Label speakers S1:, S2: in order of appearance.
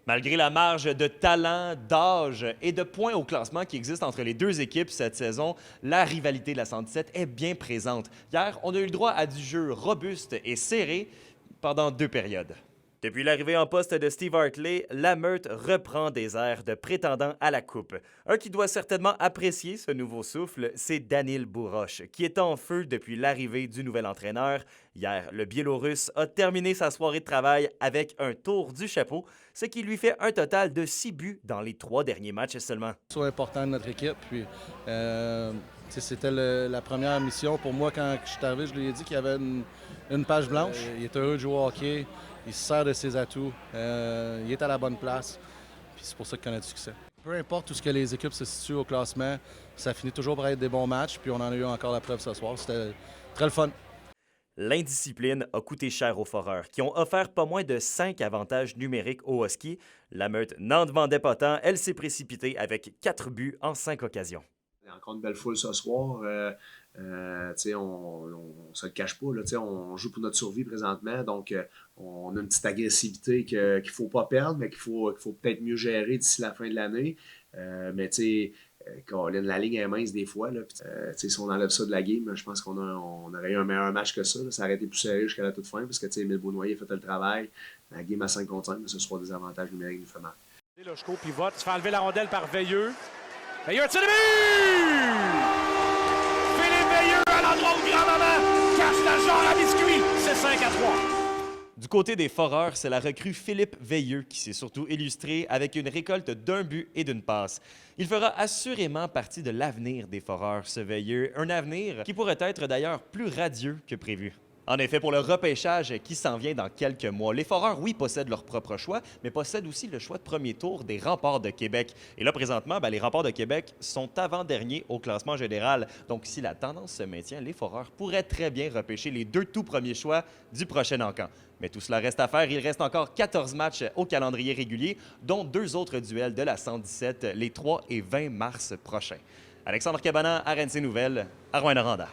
S1: Malgré la marge de talent, d'âge et de points au classement qui existe entre les deux équipes cette saison, la rivalité de la 117 est bien présente. Hier, on a eu le droit à du jeu robuste et serré pendant 2 périodes. Depuis l'arrivée en poste de Steve Hartley, la Meurthe reprend des airs de prétendant à la Coupe. Un qui doit certainement apprécier ce nouveau souffle, c'est Daniil Bouroche, qui est en feu depuis l'arrivée du nouvel entraîneur. Hier, le Biélorusse a terminé sa soirée de travail avec un tour du chapeau, ce qui lui fait un total de 6 buts dans les 3 derniers matchs seulement.
S2: C'est important de notre équipe. Puis, c'était la première mission pour moi quand je suis arrivé. Je lui ai dit qu'il y avait une page blanche. Il est heureux de jouer au hockey. Il se sert de ses atouts. Il est à la bonne place. Puis c'est pour ça qu'il connaît du succès. Peu importe où ce que les équipes se situent au classement, ça finit toujours par être des bons matchs. Puis on en a eu encore la preuve ce soir. C'était très le fun.
S1: L'indiscipline a coûté cher aux Foreurs, qui ont offert pas moins de 5 avantages numériques aux Huskies. La Meurthe n'en demandait pas tant, elle s'est précipitée avec 4 buts en 5 occasions.
S3: Il y a encore une belle foule ce soir. On ne se le cache pas. Là, on joue pour notre survie présentement. Donc, on a une petite agressivité qu'il ne faut pas perdre, mais qu'il faut peut-être mieux gérer d'ici la fin de l'année. Mais Colin, la ligne est mince des fois. Là, si on enlève ça de la game, je pense qu'on aurait eu un meilleur match que ça. Là. Ça aurait été plus serré jusqu'à la toute fin parce que Émile Beaunoyer a fait le travail. La game à 5 contre 5, mais ce sera des avantages numériques du fait mal.
S4: Lochko pivote, il se fait enlever la rondelle par Veilleux. Veilleux a tiré le but! Philippe Veilleux à l'endroit où grand-maman cache la genre à biscuit. C'est 5-3.
S1: Du côté des Foreurs, c'est la recrue Philippe Veilleux qui s'est surtout illustré avec une récolte d'un but et d'une passe. Il fera assurément partie de l'avenir des Foreurs, ce Veilleux, un avenir qui pourrait être d'ailleurs plus radieux que prévu. En effet, pour le repêchage qui s'en vient dans quelques mois, les Foreurs, oui, possèdent leur propre choix, mais possèdent aussi le choix de premier tour des Remparts de Québec. Et là, présentement, les Remparts de Québec sont avant-derniers au classement général. Donc, si la tendance se maintient, les Foreurs pourraient très bien repêcher les 2 tout premiers choix du prochain encan. Mais tout cela reste à faire. Il reste encore 14 matchs au calendrier régulier, dont 2 autres duels de la 117 les 3 et 20 mars prochains. Alexandre Cabanan, RNC Nouvelles, à Rouyn-Noranda.